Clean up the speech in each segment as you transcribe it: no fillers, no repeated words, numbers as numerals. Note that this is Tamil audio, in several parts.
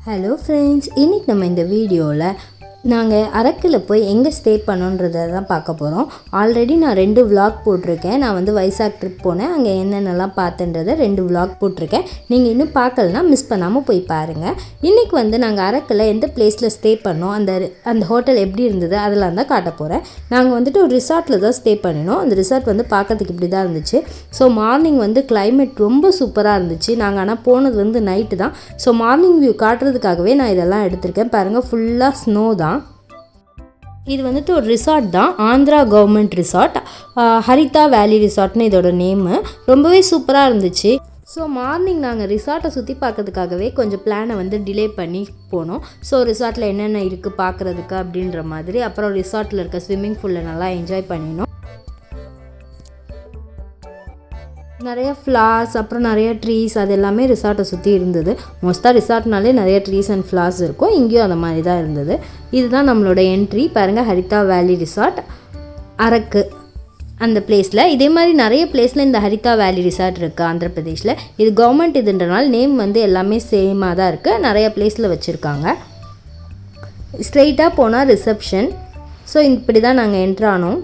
ஹலோ ஃப்ரெண்ட்ஸ், இன்றைக்கி நம்ம இந்த வீடியோவில் நாங்கள் அரக்கில் போய் எங்கே ஸ்டே பண்ணோன்றதை தான் பார்க்க போகிறோம். ஆல்ரெடி நான் 2 vlog போட்டிருக்கேன். நான் வந்து வைசாக் ட்ரிப் போனேன், அங்கே என்னென்னலாம் பார்த்தேன்றதை 2 vlog போட்டிருக்கேன். நீங்கள் இன்னும் பார்க்கலனா மிஸ் பண்ணாமல் போய் பாருங்கள். இன்றைக்கி வந்து நாங்கள் அரக்கில் எந்த பிளேஸில் ஸ்டே பண்ணோம், அந்த ஹோட்டல் எப்படி இருந்தது அதெல்லாம் தான் காட்ட போகிறேன். நாங்கள் வந்துட்டு ஒரு ரிசார்ட்டில் தான் ஸ்டே பண்ணினோம். அந்த ரிசார்ட் வந்து பார்க்கறதுக்கு இப்படி தான் இருந்துச்சு. ஸோ மார்னிங் வந்து கிளைமேட் ரொம்ப சூப்பராக இருந்துச்சு. நாங்கள் ஆனால் போனது வந்து நைட்டு தான். ஸோ மார்னிங் வியூ காட்டுறதுக்காகவே நான் இதெல்லாம் எடுத்திருக்கேன். பாருங்கள், ஃபுல்லாக ஸ்னோ தான். இது வந்துட்டு ஒரு ரிசார்ட் தான், ஆந்திரா கவர்மெண்ட் ரிசார்ட், ஹரிதா வேலி ரிசார்ட்னு இதோட நேமு. ரொம்பவே சூப்பராக இருந்துச்சு. ஸோ மார்னிங் நாங்கள் ரிசார்ட்டை சுற்றி பார்க்கறதுக்காகவே கொஞ்சம் பிளானை வந்து டிலே பண்ணி போனோம். ஸோ ரிசார்ட்டில் என்னென்ன இருக்குது பார்க்குறதுக்கு அப்படின்ற மாதிரி. அப்புறம் ரிசார்ட்டில் இருக்க ஸ்விம்மிங் பூலில் நல்லா என்ஜாய் பண்ணினோம். நிறைய ஃப்ளார்ஸ், அப்புறம் நிறைய ட்ரீஸ், அது எல்லாமே ரிசார்ட்டை சுற்றி இருந்தது. மோஸ்ட்டாக ரிசார்ட்னாலே நிறைய ட்ரீஸ் அண்ட் ஃப்ளார்ஸ் இருக்கும். இங்கேயும் அந்த மாதிரி தான் இருந்தது. இதுதான் நம்மளோட என்ட்ரி. பாருங்கள், ஹரிதா வேலி ரிசார்ட், அரக்கு அந்த பிளேஸில். இதே மாதிரி நிறைய பிளேஸில் இந்த ஹரிதா வேலி ரிசார்ட் இருக்குது ஆந்திர பிரதேஷில். இது கவர்மெண்ட் இதுன்றனால நேம் வந்து எல்லாமே சேமாக தான் இருக்குது. நிறைய பிளேஸில் வச்சுருக்காங்க. ஸ்ட்ரெயிட்டாக போனால் ரிசப்ஷன். ஸோ இப்படி தான் நாங்கள் என்ட்ரு ஆனோம்.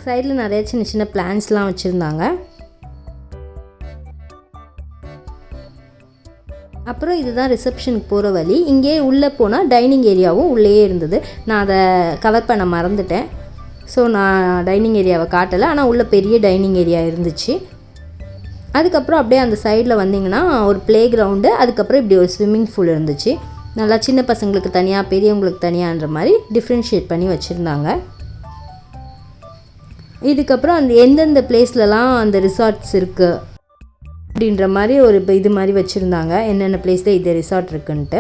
சைடில் நிறைய சின்ன சின்ன பிளான்ஸ்லாம் வச்சுருந்தாங்க. அப்புறம் இதுதான் ரிசப்ஷனுக்கு போகிற வழி. இங்கே உள்ளே போனால் டைனிங் ஏரியாவும் உள்ளேயே இருந்தது. நான் அதை கவர் பண்ண மறந்துட்டேன். ஸோ நான் டைனிங் ஏரியாவை காட்டலை, ஆனால் உள்ளே பெரிய டைனிங் ஏரியா இருந்துச்சு. அதுக்கப்புறம் அப்படியே அந்த சைடில் வந்திங்கன்னா ஒரு ப்ளே கிரவுண்டு, அதுக்கப்புறம் இப்படி ஒரு ஸ்விம்மிங் பூல் இருந்துச்சு. நல்லா சின்ன பசங்களுக்கு தனியாக, பெரியவங்களுக்கு தனியான்ற மாதிரி டிஃப்ரென்ஷியேட் பண்ணி வச்சுருந்தாங்க. இதுக்கப்புறம் அந்த எந்தெந்த பிளேஸ்லலாம் அந்த ரிசார்ட்ஸ் இருக்குது அப்படின்ற மாதிரி ஒரு இது மாதிரி வச்சுருந்தாங்க, என்னென்ன பிளேஸில் இது ரிசார்ட் இருக்குன்ட்டு.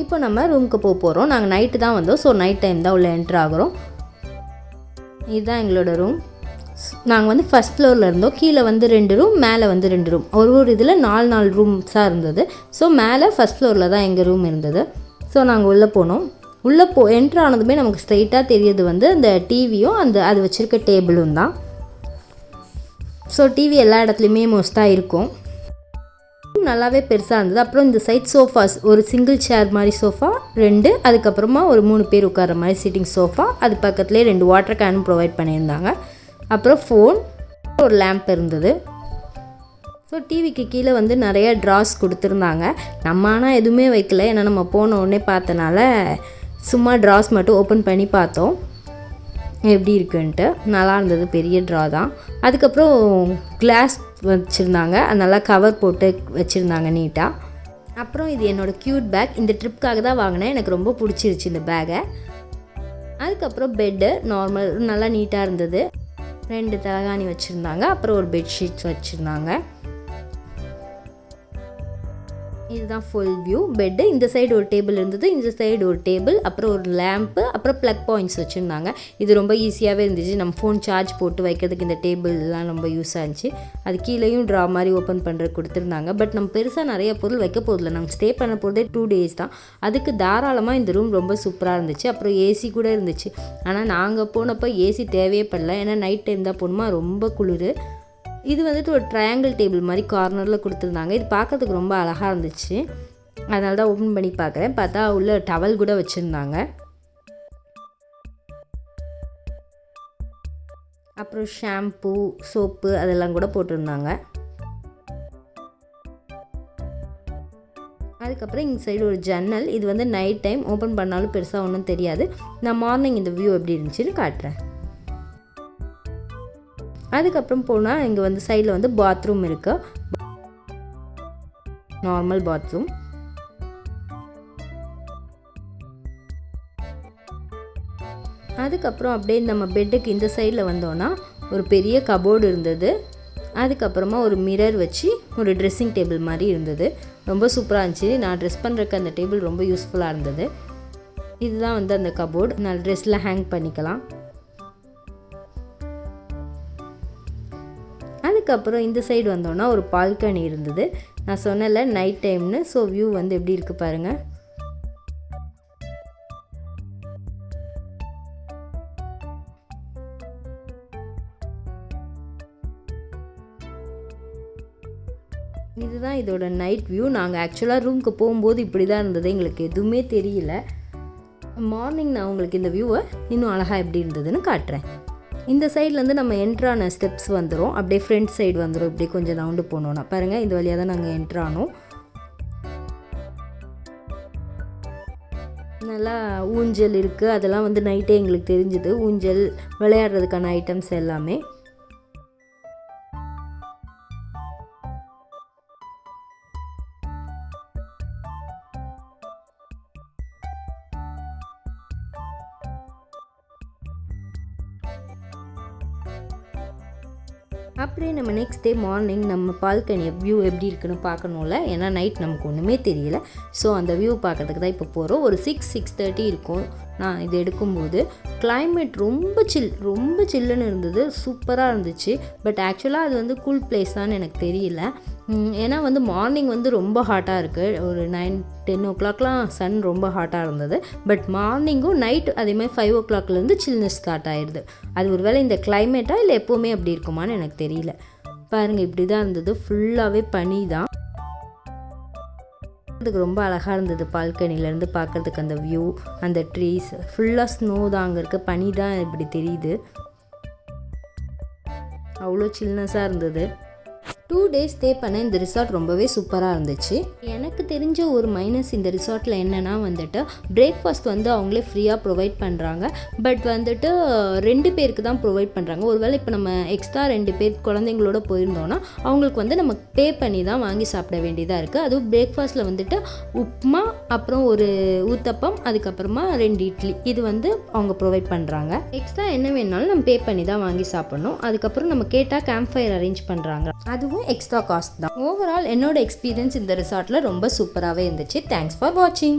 இப்போ நம்ம ரூமுக்கு போக போகிறோம். நாங்கள் நைட்டு தான் வந்தோம். ஸோ நைட் டைம் தான் உள்ளே என்ட்ரு ஆகிறோம். இதுதான் எங்களோட ரூம். நாங்கள் வந்து ஃபஸ்ட் ஃப்ளோரில் இருந்தோம். கீழே வந்து 2 ரூம், மேலே வந்து 2 ரூம். ஒரு இதில் 4 ரூம்ஸாக இருந்தது. ஸோ மேலே ஃபஸ்ட் ஃப்ளோரில் தான் எங்கள் ரூம் இருந்தது. ஸோ நாங்கள் உள்ளே போனோம். உள்ளே என்ட்ரு ஆனதுமே நமக்கு ஸ்ட்ரைட்டாக தெரியுது வந்து அந்த டிவியும் அது வச்சுருக்க டேபிளும் தான். ஸோ டிவி எல்லா இடத்துலையுமே மோஸ்ட்டாக இருக்கும். நல்லாவே பெருசாக இருந்தது. அப்புறம் இந்த சைட் சோஃபாஸ், ஒரு சிங்கிள் சேர் மாதிரி சோஃபா 2, அதுக்கப்புறமா ஒரு 3 பேர் உட்கார மாதிரி சிட்டிங் சோஃபா, அது பக்கத்துலேயே 2 வாட்டர் கேனும் ப்ரொவைட் பண்ணியிருந்தாங்க. அப்புறம் ஃபோன், ஒரு லேம்ப் இருந்தது. ஸோ டிவிக்கு கீழே வந்து நிறைய ட்ராஸ் கொடுத்துருந்தாங்க. நம்ம ஆனால் எதுவுமே வைக்கல, ஏன்னா நம்ம போன உடனே பார்த்தனால சும்மா ட்ராஸ் மட்டும் ஓப்பன் பண்ணி பார்த்தோம் எப்படி இருக்குன்ட்டு. நல்லா இருந்தது, பெரிய ட்ரா தான். அதுக்கப்புறம் கிளாஸ் வச்சுருந்தாங்க, நல்லா கவர் போட்டு வச்சுருந்தாங்க நீட்டாக. அப்புறம் இது என்னோடய க்யூட் பேக். இந்த ட்ரிப்புக்காக தான் வாங்கினேன், எனக்கு ரொம்ப பிடிச்சிருச்சு இந்த பேக்கை. அதுக்கப்புறம் பெட்டு நார்மல் நல்லா நீட்டாக இருந்தது. 2 தலகாணி வச்சுருந்தாங்க. அப்புறம் ஒரு பெட்ஷீட்ஸ் வச்சுருந்தாங்க. இதுதான் ஃபுல் வியூ பெட்டு. இந்த சைடு ஒரு டேபிள் இருந்தது, இந்த சைடு ஒரு டேபிள், அப்புறம் ஒரு லேம்ப்பு, அப்புறம் ப்ளக் பாயிண்ட்ஸ் வச்சுருந்தாங்க. இது ரொம்ப ஈஸியாகவே இருந்துச்சு. நம்ம ஃபோன் சார்ஜ் போட்டு வைக்கிறதுக்கு இந்த டேபிள்லாம் ரொம்ப யூஸாக இருந்துச்சு. அது கீழேயும் ட்ரா மாதிரி ஓப்பன் பண்ணுறது கொடுத்துருந்தாங்க. பட் நம்ம பெருசாக நிறைய பொருள் வைக்க போதில்லை. நம்ம ஸ்டே பண்ண போகிறதே 2 days தான். அதுக்கு தாராளமாக இந்த ரூம் ரொம்ப சூப்பராக இருந்துச்சு. அப்புறம் ஏசி கூட இருந்துச்சு. ஆனால் நாங்கள் போனப்போ ஏசி தேவையே படல, ஏன்னா நைட் டைம் தான் போகணுமா, ரொம்ப குளிர். இது வந்துட்டு ஒரு ட்ரையாங்கிள் டேபிள் மாதிரி கார்னரில் கொடுத்துருந்தாங்க. இது பார்க்கறதுக்கு ரொம்ப அழகாக இருந்துச்சு. அதனால தான் ஓப்பன் பண்ணி பார்க்குறேன். பார்த்தா உள்ள டவல் கூட வச்சுருந்தாங்க. அப்புறம் ஷாம்பு, சோப்பு அதெல்லாம் கூட போட்டிருந்தாங்க. அதுக்கப்புறம் இந்த சைடு ஒரு ஜன்னல். இது வந்து நைட் டைம் ஓப்பன் பண்ணாலும் பெருசாக ஒன்றும் தெரியாது. நான் மார்னிங் இந்த வியூ எப்படி இருந்துச்சுன்னு காட்டுறேன். அதுக்கப்புறம் போனால் இங்கே வந்து சைடில் வந்து பாத்ரூம் இருக்குது, நார்மல் பாத்ரூம். அதுக்கப்புறம் அப்படியே நம்ம பெட்டுக்கு இந்த சைடில் வந்தோன்னா ஒரு பெரிய கபோர்டு இருந்தது. அதுக்கப்புறமா ஒரு மிரர் வச்சு ஒரு ட்ரெஸ்ஸிங் டேபிள் மாதிரி இருந்தது. ரொம்ப சூப்பராக இருந்துச்சு. நான் ட்ரெஸ் பண்ணுறதுக்கு அந்த டேபிள் ரொம்ப யூஸ்ஃபுல்லாக இருந்தது. இதுதான் வந்து அந்த கபோர்டு, நான் ட்ரெஸ்ஸில் ஹேங் பண்ணிக்கலாம். அதுக்கப்புறம் இந்த சைடு வந்தோன்னா ஒரு பால்கனி இருந்தது. நான் சொன்னல நைட் டைம்னு. ஸோ வியூ வந்து எப்படி இருக்குது பாருங்கள். இதுதான் இதோட நைட் வியூ. நாங்கள் ஆக்சுவலாக ரூமுக்கு போகும்போது இப்படி தான் இருந்தது, எங்களுக்கு எதுவுமே தெரியல. மார்னிங் நான் உங்களுக்கு இந்த வியூவை இன்னும் அழகாக எப்படி இருந்ததுன்னு காட்டுறேன். இந்த சைட்லேருந்து நம்ம என்ட்ரான ஸ்டெப்ஸ் வந்துடும், அப்படியே ஃப்ரண்ட் சைடு வந்துடும். இப்படி கொஞ்சம் ரவுண்டு போனோன்னா பாருங்கள், இந்த வழியாக தான் நாங்கள் என்ட்ரானோம். நல்லா ஊஞ்சல் இருக்குது, அதெல்லாம் வந்து நைட்டே எங்களுக்கு தெரிஞ்சுது. ஊஞ்சல் விளையாடுறதுக்கான ஐட்டம்ஸ் எல்லாமே. அப்படியே நம்ம நெக்ஸ்ட் டே மார்னிங் நம்ம பால்கனி வியூ எப்படி இருக்குன்னு பார்க்கணும்ல, ஏன்னா நைட் நமக்கு ஒன்றுமே தெரியல. ஸோ அந்த வியூ பார்க்கறதுக்கு தான் இப்போ போகிறோம். ஒரு 6-6:30 இருக்கும் நான் இது எடுக்கும்போது. கிளைமேட் ரொம்ப சில்லுன்னு இருந்தது, சூப்பராக இருந்துச்சு. பட் ஆக்சுவலாக அது வந்து கூல் பிளேஸ் தான் எனக்கு தெரியல. ஏன்னா வந்து மார்னிங் வந்து ரொம்ப ஹாட்டாக இருக்குது. ஒரு 9-10 o'clockலாம் சன் ரொம்ப ஹாட்டாக இருந்தது. பட் மார்னிங்கும் நைட் அதேமாதிரி 5 o'clockலேருந்து சில்னஸ் ஸ்டார்ட் ஆயிடுது. அது ஒரு வேளை இந்த கிளைமேட்டாக இல்லை எப்போவுமே அப்படி இருக்குமான்னு எனக்கு தெரியல. பாருங்கள், இப்படி தான் இருந்தது, ஃபுல்லாகவே பனி தான். அதுக்கு ரொம்ப அழகாக இருந்தது பால்கனிலேருந்து பார்க்குறதுக்கு. அந்த வியூ, அந்த ட்ரீஸ் ஃபுல்லாக ஸ்னோ தான் அங்கே இருக்க, பனி தான் இப்படி தெரியுது. அவ்வளோ சில்னஸாக இருந்தது. 2 days ஸ்டே பண்ண இந்த ரிசார்ட் ரொம்பவே சூப்பராக இருந்துச்சு. எனக்கு தெரிஞ்ச ஒரு மைனஸ் இந்த ரிசார்ட்டில் என்னென்னா வந்துட்டு பிரேக்ஃபாஸ்ட் வந்து அவங்களே ஃப்ரீயாக ப்ரொவைட் பண்ணுறாங்க. பட் வந்துட்டு 2 பேருக்கு தான் ப்ரொவைட் பண்ணுறாங்க. ஒருவேளை இப்போ நம்ம எக்ஸ்ட்ரா 2 பேர் குழந்தைங்களோட போயிருந்தோன்னா அவங்களுக்கு வந்து நம்ம பே பண்ணி தான் வாங்கி சாப்பிட வேண்டியதாக இருக்குது. அதுவும் பிரேக்ஃபாஸ்ட்டில் வந்துட்டு உப்புமா, அப்புறம் ஒரு ஊத்தப்பம், அதுக்கப்புறமா 2 இட்லி, இது வந்து அவங்க ப்ரொவைட் பண்ணுறாங்க. எக்ஸ்ட்ரா என்ன வேணாலும் நம்ம பே பண்ணி தான் வாங்கி சாப்பிட்ணும். அதுக்கப்புறம் நம்ம கேட்டால் கேம்ப் ஃபயர் அரேஞ்ச் பண்ணுறாங்க, அதுவும் எக்ஸ்ட்ரா காஸ்ட் தான். ஓவரால் என்னோட எக்ஸ்பீரியன்ஸ் இந்த ரிசார்ட்டில் ரொம்ப சூப்பராகவே இருந்துச்சு. தேங்க்ஸ் ஃபார் வாட்சிங்.